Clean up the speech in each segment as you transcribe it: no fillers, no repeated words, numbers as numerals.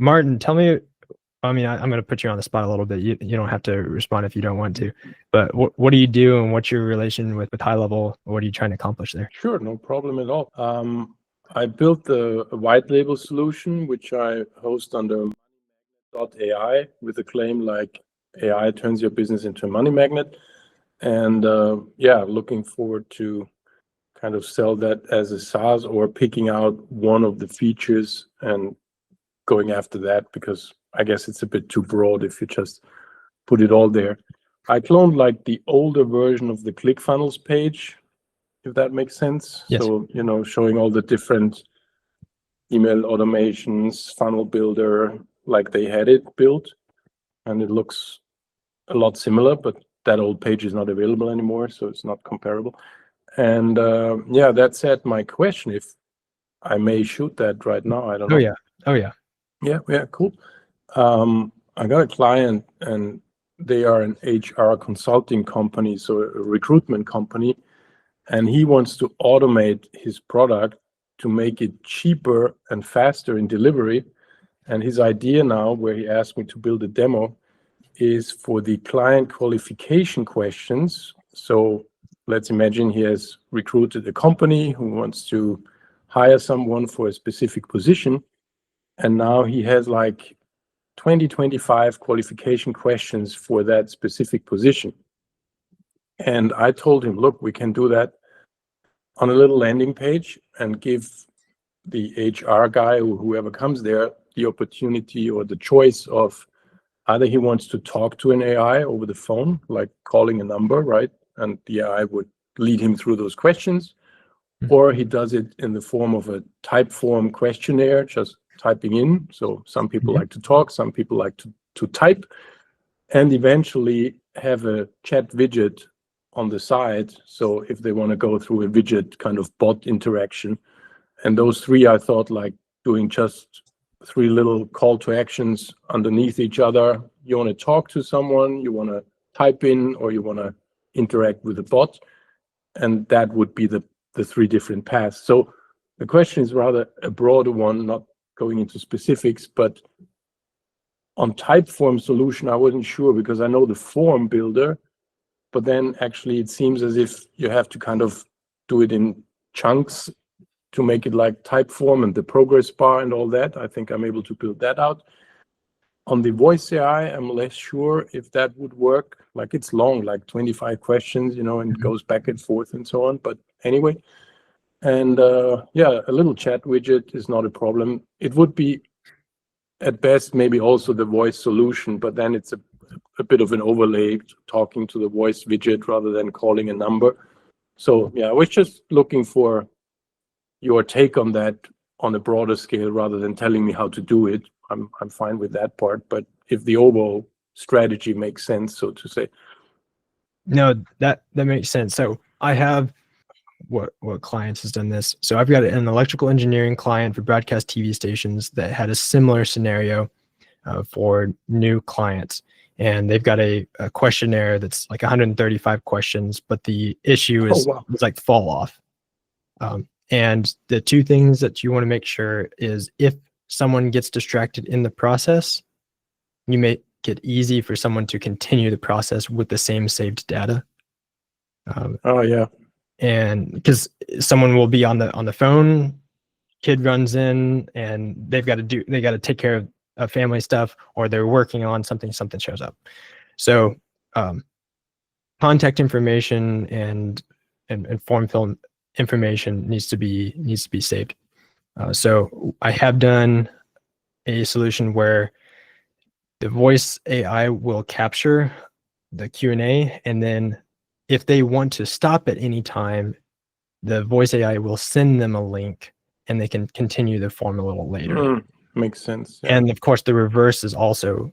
Martin, tell me, I mean, I'm going to put you on the spot a little bit. You don't have to respond if you don't want to, but what do you do and what's your relation with HighLevel? What are you trying to accomplish there? Sure, no problem at all. I built a white label solution, which I host under AI with a claim like AI turns your business into a money magnet. And yeah, looking forward to kind of sell that as a SaaS or picking out one of the features and going after that, because I guess it's a bit too broad if you just put it all there. I cloned like the older version of the ClickFunnels page, if that makes sense. Yes. So, you know, showing all the different email automations, funnel builder, like they had it built. And it looks a lot similar, but that old page is not available anymore, so it's not comparable. And yeah, that said, my question, if I may shoot that right now, I don't know. Oh yeah. Oh yeah. Yeah, cool. I got a client and they are an HR consulting company, so a recruitment company, and he wants to automate his product to make it cheaper and faster in delivery. And his idea now, where he asked me to build a demo, is for the client qualification questions. So let's imagine he has recruited a company who wants to hire someone for a specific position. And now he has like 25 qualification questions for that specific position. And I told him, look, we can do that on a little landing page and give the HR guy or whoever comes there the opportunity or the choice of either he wants to talk to an AI over the phone, like calling a number, right? And the AI would lead him through those questions, or he does it in the form of a type form questionnaire, just typing in. So some people like to talk, some people like to type, and eventually have a chat widget on the side. So if they want to go through a widget kind of bot interaction, and those three, I thought like doing just 3 little call to actions underneath each other. You want to talk to someone, you want to type in, or you want to interact with a bot. And that would be the 3 different paths. So the question is rather a broader one, not going into specifics, but on Typeform solution, I wasn't sure because I know the form builder, but then actually it seems as if you have to kind of do it in chunks to make it like Typeform and the progress bar and all that. I think I'm able to build that out. On the voice AI, I'm less sure if that would work. Like it's long, like 25 questions, you know, and it goes back and forth and so on. But anyway, and yeah, a little chat widget is not a problem. It would be at best maybe also the voice solution, but then it's a bit of an overlay talking to the voice widget rather than calling a number. So yeah, I was just looking for your take on that on a broader scale rather than telling me how to do it. I'm fine with that part, but if the overall strategy makes sense, so to say. No, that makes sense. So I have what clients has done this. So I've got an electrical engineering client for broadcast TV stations that had a similar scenario for new clients. And they've got a questionnaire that's like 135 questions, but the issue is like fall off. And the 2 things that you want to make sure is if someone gets distracted in the process, you make it easy for someone to continue the process with the same saved data. Oh yeah. And because someone will be on the phone, kid runs in and they got to take care of family stuff, or they're working on something shows up. So contact information and form fill information needs to be saved. So I have done a solution where the voice AI will capture the Q&A, and then if they want to stop at any time, the voice AI will send them a link and they can continue the form a little later. Makes sense. Yeah. And of course, the reverse is also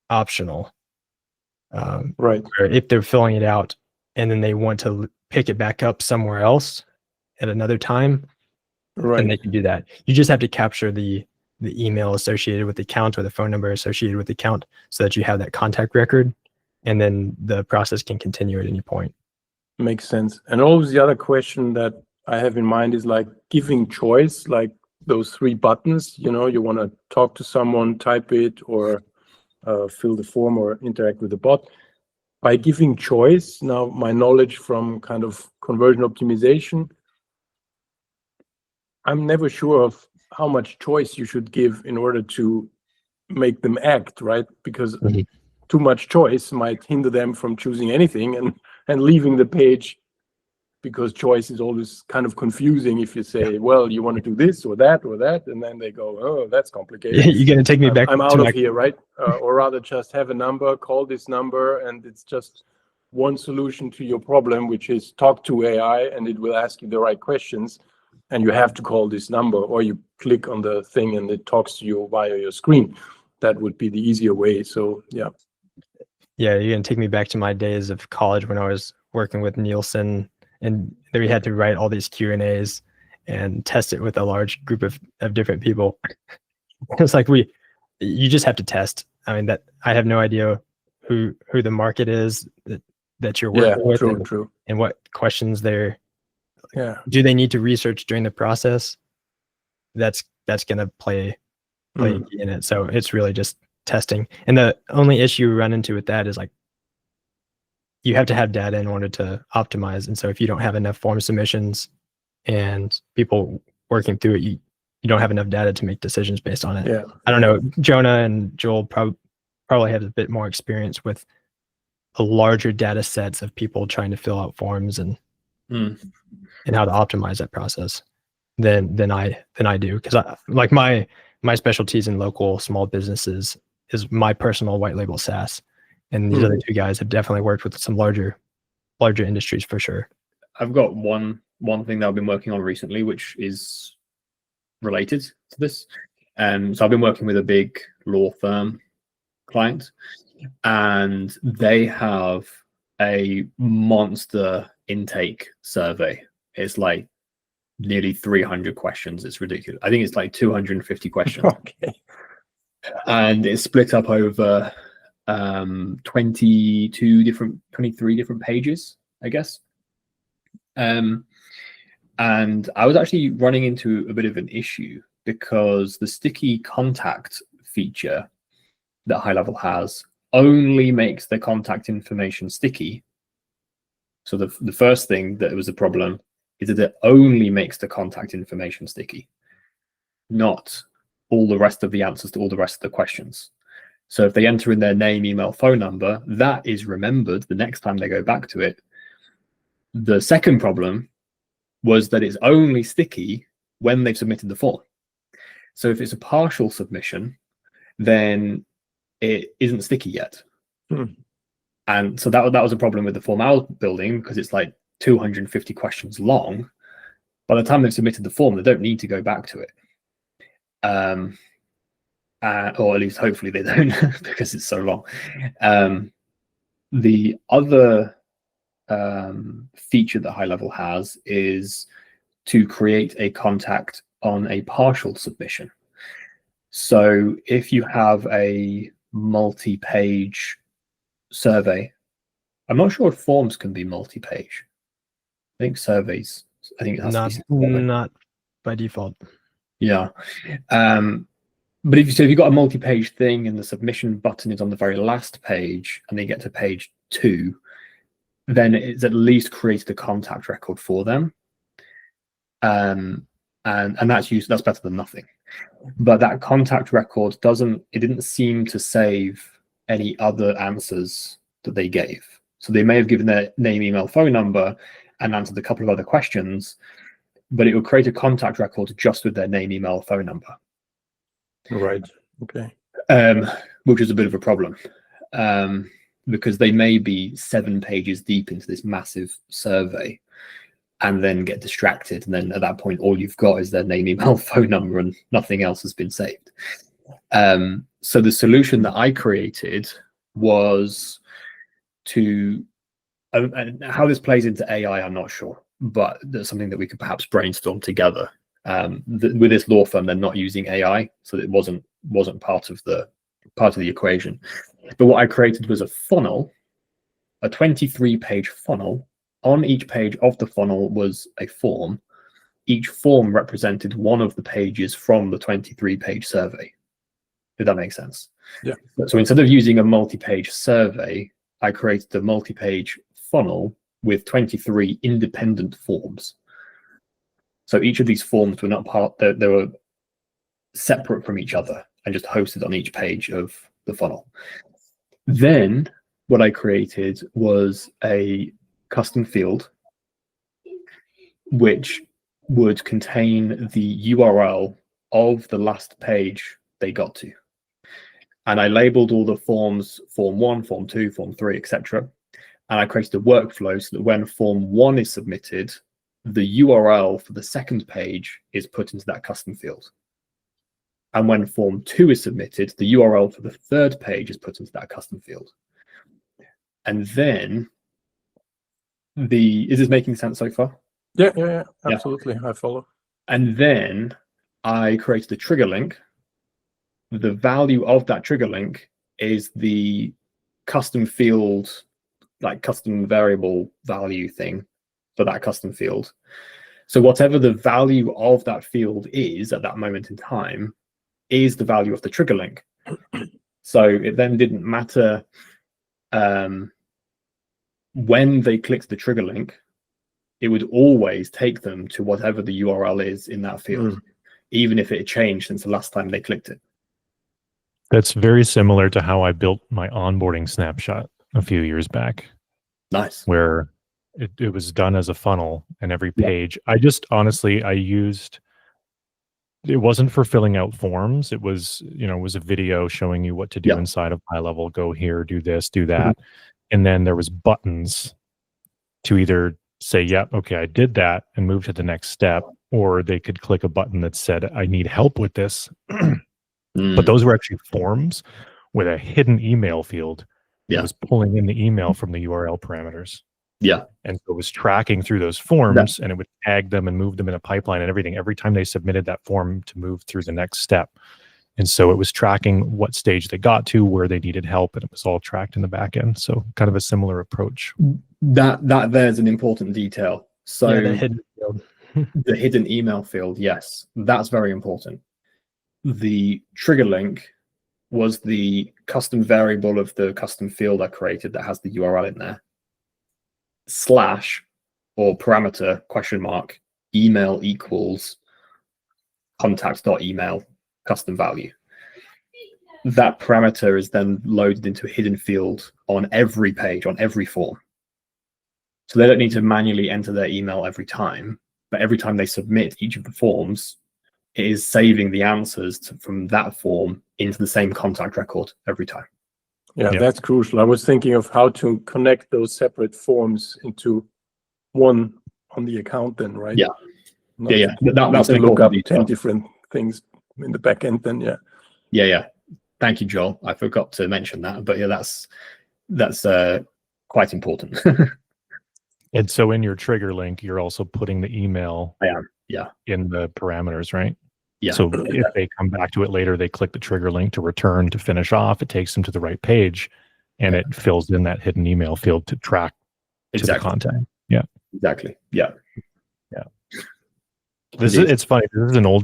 optional. Right. If they're filling it out and then they want to pick it back up somewhere else at another time, then they can do that. You just have to capture the email associated with the account or the phone number associated with the account so that you have that contact record, and then the process can continue at any point. Makes sense. And always the other question that I have in mind is like giving choice, like those three buttons. You know, you want to talk to someone, type it, or fill the form or interact with the bot. By giving choice, now my knowledge from kind of conversion optimization, I'm never sure of how much choice you should give in order to make them act, right? Because too much choice might hinder them from choosing anything and leaving the page, because choice is always kind of confusing if you say, well, you want to do this or that, and then they go, oh, that's complicated. You're going to take me back I'm to out my of here, right? Or rather just have a number, call this number, and it's just one solution to your problem, which is talk to AI and it will ask you the right questions, and you have to call this number, or you click on the thing and it talks to you via your screen. That would be the easier way. So yeah. Yeah, you're going to take me back to my days of college when I was working with Nielsen, and we had to write all these Q&As and test it with a large group of different people. It's like you just have to test. I mean, that I have no idea who the market is that you're working with, and what questions they're. Yeah. Do they need to research during the process? That's going to play in it. So it's really just testing. And the only issue we run into with that is like, you have to have data in order to optimize. And so if you don't have enough form submissions and people working through it, you don't have enough data to make decisions based on it. Yeah. I don't know. Jonah and Joel probably have a bit more experience with a larger data sets of people trying to fill out forms and how to optimize that process than I do. Because like my specialties in local small businesses is my personal white label SaaS. And these other two guys have definitely worked with some larger industries for sure. I've got one thing that I've been working on recently, which is related to this. So I've been working with a big law firm client, and they have a monster intake survey. It's like nearly 300 questions. It's ridiculous. I think it's like 250 questions. Okay. And it's split up over 23 different pages, I guess. And I was actually running into a bit of an issue because the sticky contact feature that GoHighLevel has only makes the contact information sticky. So the first thing that was a problem is that it only makes the contact information sticky, not all the rest of the answers to all the rest of the questions. So if they enter in their name, email, phone number, that is remembered the next time they go back to it. The second problem was that it's only sticky when they've submitted the form. So if it's a partial submission, then it isn't sticky yet. And so that was a problem with the form I was building, because it's like 250 questions long. By the time they've submitted the form, they don't need to go back to it. Or at least hopefully they don't, because it's so long. The other feature that GoHighLevel has is to create a contact on a partial submission. So if you have a multi-page survey, I'm not sure if forms can be multi-page. I think surveys. I think it has to be not by default. Yeah. But if you've got a multi-page thing and the submission button is on the very last page and they get to page 2, then it's at least created a contact record for them. And that's better than nothing. But that contact record didn't seem to save any other answers that they gave. So they may have given their name, email, phone number and answered a couple of other questions, but it will create a contact record just with their name, email, phone number. Right. Okay. Which is a bit of a problem, because they may be 7 pages deep into this massive survey and then get distracted. And then at that point, all you've got is their name, email, phone number, and nothing else has been saved. So the solution that I created was to, and how this plays into AI, I'm not sure, but that's something that we could perhaps brainstorm together. With this law firm, they're not using AI, so it wasn't part of the equation. But what I created was a funnel, a 23-page funnel. On each page of the funnel was a form. each form represented one of the pages from the 23-page survey. Did that make sense? Yeah. So instead of using a multi-page survey, I created a multi-page funnel with 23 independent forms. So each of these forms were not they were separate from each other and just hosted on each page of the funnel. Then what I created was a custom field which would contain the URL of the last page they got to. And I labeled all the forms, form 1, form 2, form 3, etc. And I created a workflow so that when form 1 is submitted, the URL for the second page is put into that custom field. And when form 2 is submitted, the URL for the third page is put into that custom field. And then is this making sense so far? Yeah, absolutely. I follow. And then I created a trigger link. The value of that trigger link is the custom field, like custom variable value thing for that custom field. So whatever the value of that field is at that moment in time is the value of the trigger link. So it then didn't matter when they clicked the trigger link, it would always take them to whatever the URL is in that field, even if it had changed since the last time they clicked it. That's very similar to how I built my onboarding snapshot a few years back. Nice. Where it was done as a funnel, and every page, I just honestly, it wasn't for filling out forms. It was, it was a video showing you what to do inside of GoHighLevel. Go here, do this, do that. And then there was buttons to either say, yeah, okay, I did that and move to the next step, or they could click a button that said, I need help with this. But those were actually forms with a hidden email field that was pulling in the email from the URL parameters. Yeah. And so it was tracking through those forms, and it would tag them and move them in a pipeline and everything every time they submitted that form to move through the next step. And so it was tracking what stage they got to, where they needed help, and it was all tracked in the back end. So kind of a similar approach. That there's an important detail. So the hidden field. The hidden email field, yes, that's very important. The trigger link was the custom variable of the custom field I created that has the URL in there. / or parameter !, email equals contact.email custom value. That parameter is then loaded into a hidden field on every page, on every form. So they don't need to manually enter their email every time, but every time they submit each of the forms, it is saving the answers from that form into the same contact record every time. Yeah, that's crucial. I was thinking of how to connect those separate forms into one on the account then, right? Yeah. That's to look up 10 detail. different things in the back end then, Yeah. Thank you, Joel. I forgot to mention that, but that's quite important. And so in your trigger link, you're also putting the email in the parameters, right? Yeah. So if they come back to it later, they click the trigger link to return to finish off. It takes them to the right page, and it fills in that hidden email field to track to the content. Yeah. Exactly. Yeah. It's funny.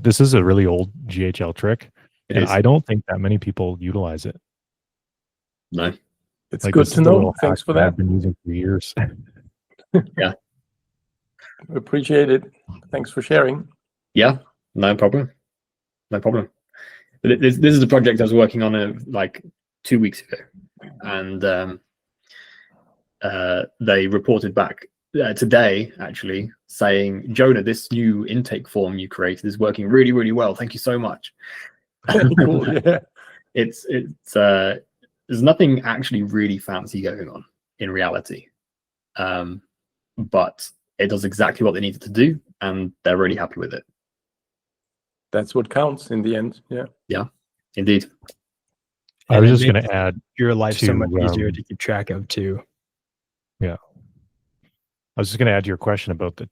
This is a really old GHL trick. And I don't think that many people utilize it. No. It's good to know. Thanks for that. I've been using for years. Yeah. Appreciate it. Thanks for sharing. Yeah, no problem. This is a project I was working on like 2 weeks ago, and they reported back today, actually, saying, Jonah, this new intake form you created is working really, really well. Thank you so much. Cool, yeah. It's there's nothing actually really fancy going on in reality, but it does exactly what they needed to do, and they're really happy with it. That's what counts in the end. Yeah, indeed. I was just going to add, your life so much easier to keep track of too. Yeah, I was just going to add to your question about the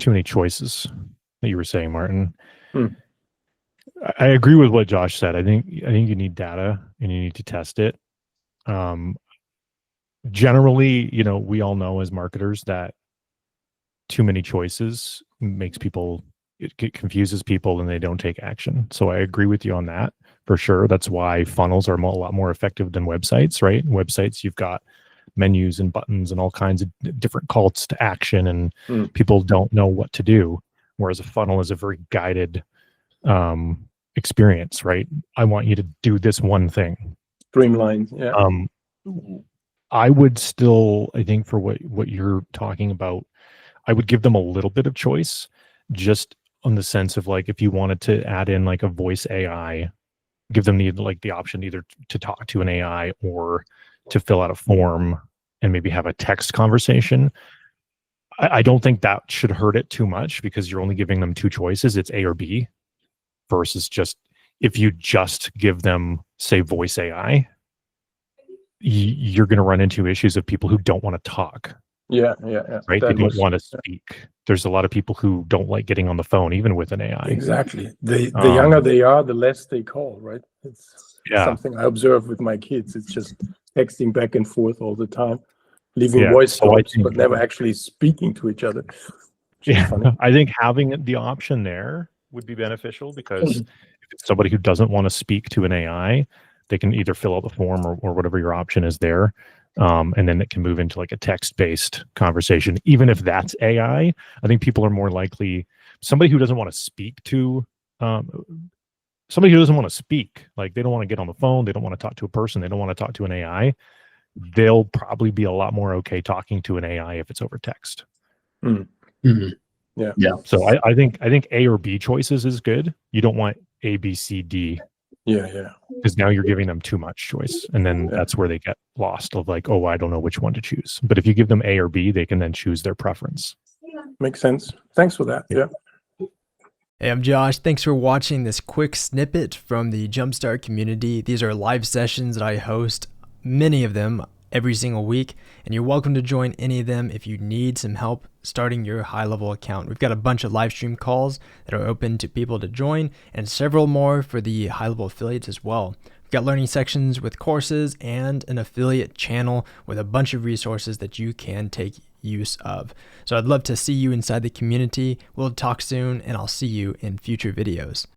too many choices that you were saying, Martin. I agree with what Josh said. I think you need data and you need to test it. Generally, we all know as marketers that too many choices makes people, it confuses people and they don't take action. So I agree with you on that for sure. That's why funnels are a lot more effective than websites, right? Websites, you've got menus and buttons and all kinds of different calls to action, and people don't know what to do. Whereas a funnel is a very guided experience, right? I want you to do this one thing. Streamlined, yeah. I would still, I think for what you're talking about, I would give them a little bit of choice, just on the sense of like, if you wanted to add in like a voice AI, give them the option either to talk to an AI or to fill out a form and maybe have a text conversation. I don't think that should hurt it too much, because you're only giving them two choices. It's A or B, versus just, if you just give them, say, voice AI, you're going to run into issues of people who don't want to talk. Yeah. Right? They don't want to speak. There's a lot of people who don't like getting on the phone, even with an AI. Exactly. The younger they are, the less they call, right? It's something I observe with my kids. It's just texting back and forth all the time, leaving voice notes, but never actually speaking to each other. Funny. I think having the option there would be beneficial, because if it's somebody who doesn't want to speak to an AI, they can either fill out the form or whatever your option is there. And then it can move into like a text-based conversation. Even if that's AI, I think people are more likely, somebody who doesn't want to speak to, somebody who doesn't want to speak, like they don't want to get on the phone, they don't want to talk to a person, they don't want to talk to an AI, they'll probably be a lot more okay talking to an AI if it's over text. Yeah. So I think A or B choices is good. You don't want A, B, C, D. Yeah. Because now you're giving them too much choice, and then that's where they get lost of like, oh, I don't know which one to choose. But if you give them A or B, they can then choose their preference. Makes sense. Thanks for that. Yeah. Hey, I'm Josh. Thanks for watching this quick snippet from the Jumpstart community. These are live sessions that I host, many of them every single week, and you're welcome to join any of them if you need some help starting your high-level account. We've got a bunch of live stream calls that are open to people to join, and several more for the high-level affiliates as well. We've got learning sections with courses and an affiliate channel with a bunch of resources that you can take use of. So I'd love to see you inside the community. We'll talk soon, and I'll see you in future videos.